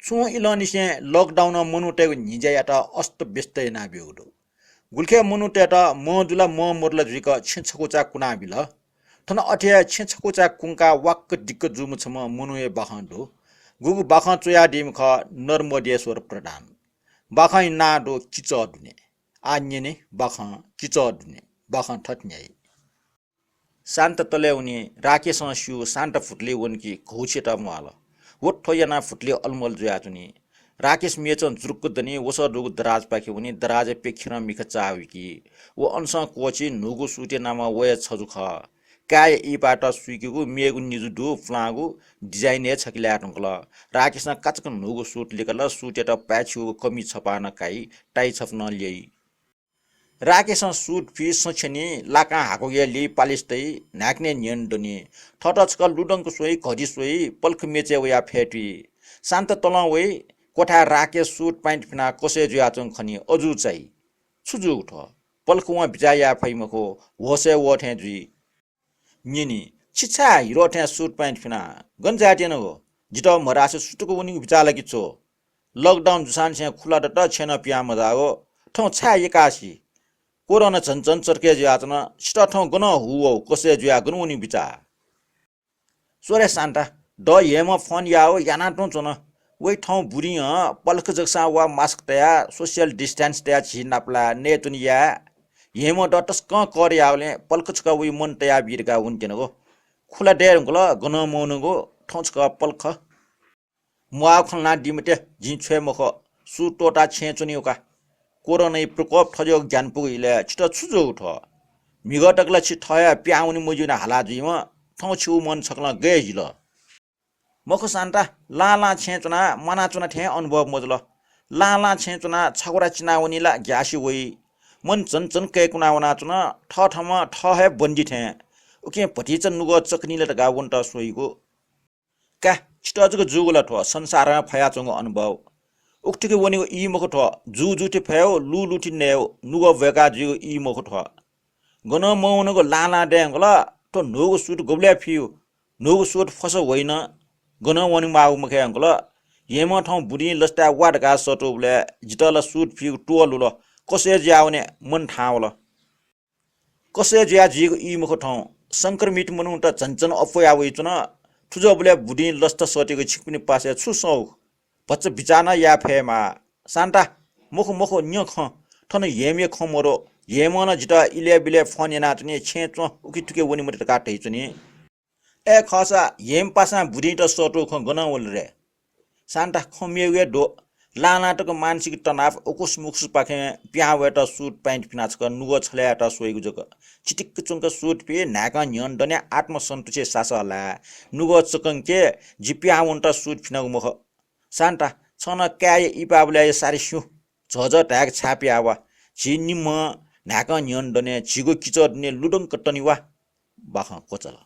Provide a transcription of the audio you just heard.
so इलनिसे lockdown मनुटेको निजायाटा अस्त व्यस्त ना बिउडो गुल्खे मनुटेटा मजुला म मोरला जुइक छिन्छकोचा कुना बिल थन अठे छिन्छकोचा कुंका वाक्क दिक्क जुम छम मनुए बखंडो गुगु बख चोया डिम ख नर्मदेश्वर प्रधान बख नाडो किच दुने आन्यने बख किच दुने बख ठट्न्याई शान्त तले उनी राकेश स्यु शान्त फुटले उनकी घौछेटा माल वोट ठोयना फुटले अलमल जुया जुनी राकेश मेचन जुरुक्क दनी वस रुग दराज पाखे उनी दराज पेखिन मिख चाविकी वो अनस कोची नुगु सुटे नामा वय छजुख काय इबाट सुइकीगु मेगु निजु दु फ्लागु डिजाइन छकिला टंकल राकेश कचक नुगु सुट लिकल सुटेटा प्याछु कमी छपान काई टाइ छप्न ल्याई राकेश सुट फी सछनी लाका हाकोगेली पालिस्तै नाक्ने न्यन डनी ठटचक लुडंक सोई घडी सोई पल्ख मेचे वया फेटी शान्त तल वे कोठा राकेश सुट प्यान्ट फिना कसे जुयाचङ खनी अजु चाहिँ छुजु उठ पल्ख वा बिजाया फैमको होसे वठे जुई निनी छिछा हिरो ठे सुट प्यान्ट फिना गन्जाटेन हो जिट मरासे सुटको उनी बिचाला किचो लकडाउन जुसान से खुला डट छेन पिया मजा हो ठौ छा एकासी कोरोना झन्झन चर्के ज्याचन सिट ठौ गन हुओ कसे ज्या गनु उनी बिचा सोरे शान्ता ड हेम फोन याओ याना टो चन वै ठौ बुरी पल्ख जक्सा वा मास्क तया सोशल डिस्टेंस तया छिनाप्ला ने दुनिया हेम डटस क करे आवले पल्ख छका वइ मन तया बिरगा उन्टेन गो खुला डेर गल गन मौन गो ठौ छका पल्ख मुआ खलना डिमटे जि छे मख सु टोटा छे चुनिउका कोरोना प्रकोप ठजो ज्ञान पुगिले छिट छुजो उठ मिगटकला छि ठया प्याउनी मुजुना हाला जुइम ठौ छु मन छकला गएजिल मख शान्ता लाला छेचुना मना चुना ठे अनुभव मजल लाला छेचुना छगुरा चिनाउनीला ग्यासी वइ मन चन के कुना वना चुना ठठम ठहे बन्जी ठे उके पटिचन नुगो चकनीले टगा वन्ट सोइगो का छिटजको जुगला ठो संसारमा फया चंगो अनुभव उक्टिके वनिगो इ मख ठो जु जुटे फयो लु लुटी नेयो नुगो वेका जु इ मख ठो गन मौनको लाला डेंगला तो नुगो सुट गोब्ल्या फिउ नुगो सुट फस होइन गन वनि माउ मखे अंगला येम ठौ बुढी लस्टा वाडगा सटोबले जितला सुट फिउ टोलुल कसे ज्याउने मन ठाउल कसे ज्या जिगो इ मख ठौ संक्रमित मनु त झन्झन अफया वइचन ठुजबले बुढी लस्ट सटेको छिकपिनी पासे छुसौ बच्चा बिचाना या फेमा शान्ता मुख मुख न्य ख ठन येमे खमरो येमन जिटा इले बिले फोन याना चनि छेचो उकि टुके वनि मत काटै चनि ए खसा येम पासा बुढी त सटो ख गनावल रे शान्ता खमेवे दो लानाटको मानसिक तनाव उकुस मुक्स पाखे प्यावेटा सुट प्यान्ट पिनाचक नुगो छल्याटा सोइगु जक चिटिक चुंक सुट पे नाका न्यन दने आत्मसन्तुष्टि सासला नुगो चकंके जिप्या वन्टा सुट पिनागु मुख शान्ता छन काय इपाबले सारी स्यु झझ ट्याग छाप्यावा छिनिम नाका न्यन दने छिगो किचर ने लुडङ कट्टनी वा बाख कोचल